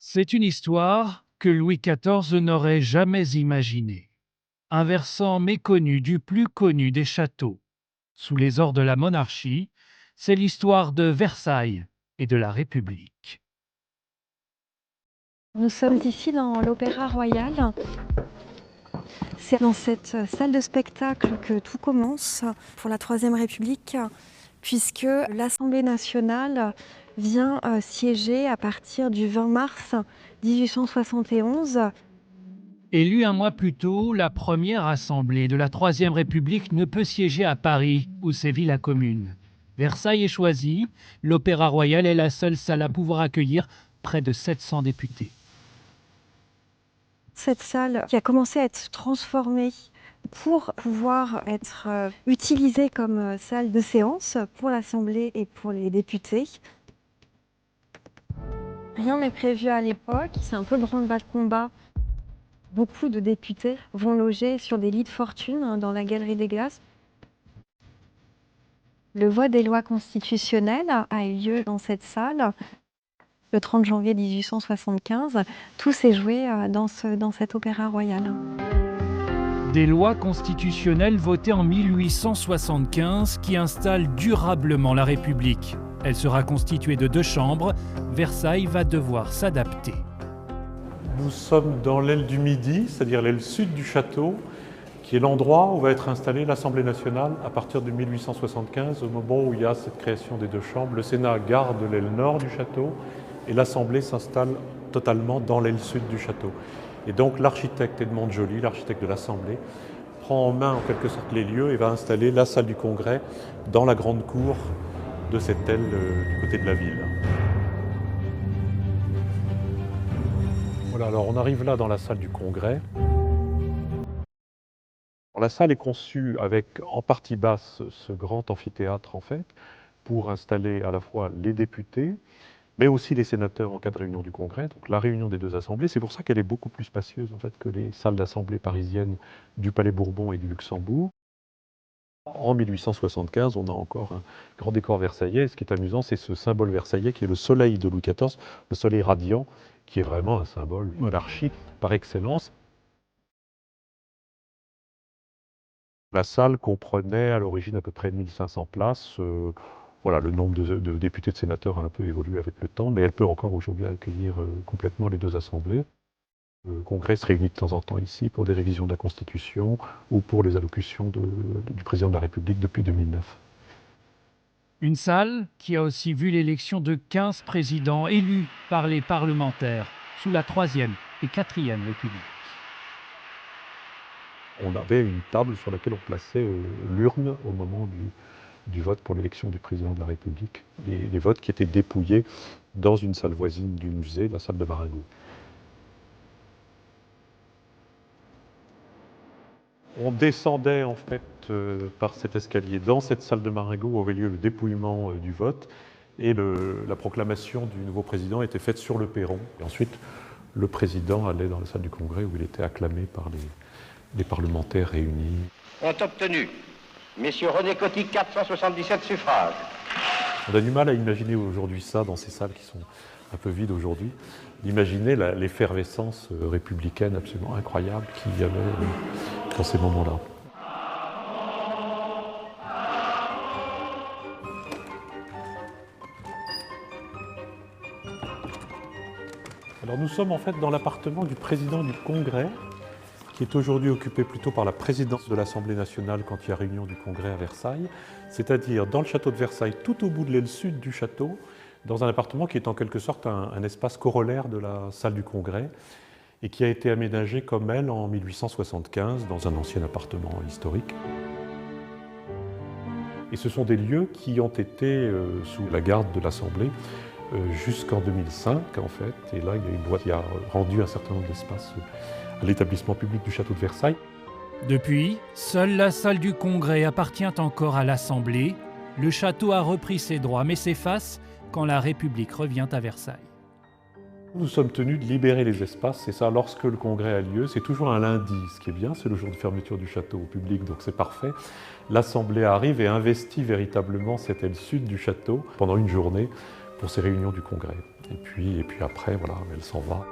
C'est une histoire que Louis XIV n'aurait jamais imaginée. Un versant méconnu du plus connu des châteaux. Sous les ors de la monarchie, c'est l'histoire de Versailles et de la République. Nous sommes ici dans l'Opéra Royal. C'est dans cette salle de spectacle que tout commence pour la Troisième République, puisque l'Assemblée nationale vient siéger à partir du 20 mars 1871. Élue un mois plus tôt, la première assemblée de la Troisième République ne peut siéger à Paris, où sévit la Commune. Versailles est choisie, l'Opéra Royal est la seule salle à pouvoir accueillir près de 700 députés. Cette salle qui a commencé à être transformée pour pouvoir être utilisée comme salle de séance pour l'Assemblée et pour les députés. Rien n'est prévu à l'époque, c'est un peu le branle-bas de combat. Beaucoup de députés vont loger sur des lits de fortune dans la Galerie des Glaces. Le vote des lois constitutionnelles a eu lieu dans cette salle le 30 janvier 1875. Tout s'est joué dans cet opéra royal. Des lois constitutionnelles votées en 1875 qui installent durablement la République. Elle sera constituée de 2 chambres. Versailles va devoir s'adapter. Nous sommes dans l'aile du Midi, c'est-à-dire l'aile sud du château, qui est l'endroit où va être installée l'Assemblée nationale à partir de 1875, au moment où il y a cette création des 2 chambres. Le Sénat garde l'aile nord du château et l'Assemblée s'installe totalement dans l'aile sud du château. Et donc l'architecte Edmond Joly, l'architecte de l'Assemblée, prend en main en quelque sorte les lieux et va installer la salle du Congrès dans la grande cour de cette aile du côté de la ville. Voilà, alors on arrive là dans la salle du Congrès. La salle est conçue avec en partie basse ce grand amphithéâtre en fait, pour installer à la fois les députés, mais aussi les sénateurs en cas de réunion du Congrès, donc la réunion des 2 assemblées. C'est pour ça qu'elle est beaucoup plus spacieuse en fait, que les salles d'assemblée parisiennes du Palais Bourbon et du Luxembourg. En 1875, on a encore un grand décor versaillais. Ce qui est amusant, c'est ce symbole versaillais qui est le soleil de Louis XIV, le soleil radiant, qui est vraiment un symbole monarchique par excellence. La salle comprenait à l'origine à peu près 1500 places. Voilà, le nombre de députés et de sénateurs a un peu évolué avec le temps, mais elle peut encore aujourd'hui accueillir complètement les 2 assemblées. Le Congrès se réunit de temps en temps ici pour des révisions de la Constitution ou pour les allocutions du président de la République depuis 2009. Une salle qui a aussi vu l'élection de 15 présidents élus par les parlementaires sous la Troisième et Quatrième République. On avait une table sur laquelle on plaçait l'urne au moment du vote pour l'élection du président de la République. Les votes qui étaient dépouillés dans une salle voisine du musée, la salle de Marengo. On descendait en fait par cet escalier dans cette salle de Marengo où avait lieu le dépouillement du vote et la proclamation du nouveau président était faite sur le perron. Et ensuite, le président allait dans la salle du Congrès où il était acclamé par les parlementaires réunis. Ont obtenu messieurs René Coty, 477 suffrages. On a du mal à imaginer aujourd'hui ça dans ces salles qui sont un peu vides aujourd'hui, d'imaginer l'effervescence républicaine absolument incroyable qu'il y avait dans ces moments-là. Alors nous sommes en fait dans l'appartement du président du Congrès, qui est aujourd'hui occupé plutôt par la présidence de l'Assemblée nationale quand il y a réunion du Congrès à Versailles, c'est-à-dire dans le château de Versailles, tout au bout de l'aile sud du château, dans un appartement qui est en quelque sorte un espace corollaire de la salle du Congrès et qui a été aménagé comme elle en 1875 dans un ancien appartement historique. Et ce sont des lieux qui ont été sous la garde de l'Assemblée jusqu'en 2005 en fait, et là il y a une loi qui a rendu un certain nombre d'espaces à l'établissement public du château de Versailles. Depuis, seule la salle du Congrès appartient encore à l'Assemblée. Le château a repris ses droits mais s'efface quand la République revient à Versailles. Nous sommes tenus de libérer les espaces, c'est ça, lorsque le congrès a lieu, c'est toujours un lundi. Ce qui est bien, c'est le jour de fermeture du château au public, donc c'est parfait. L'Assemblée arrive et investit véritablement cette aile sud du château pendant une journée pour ces réunions du Congrès. Et puis après, voilà, elle s'en va.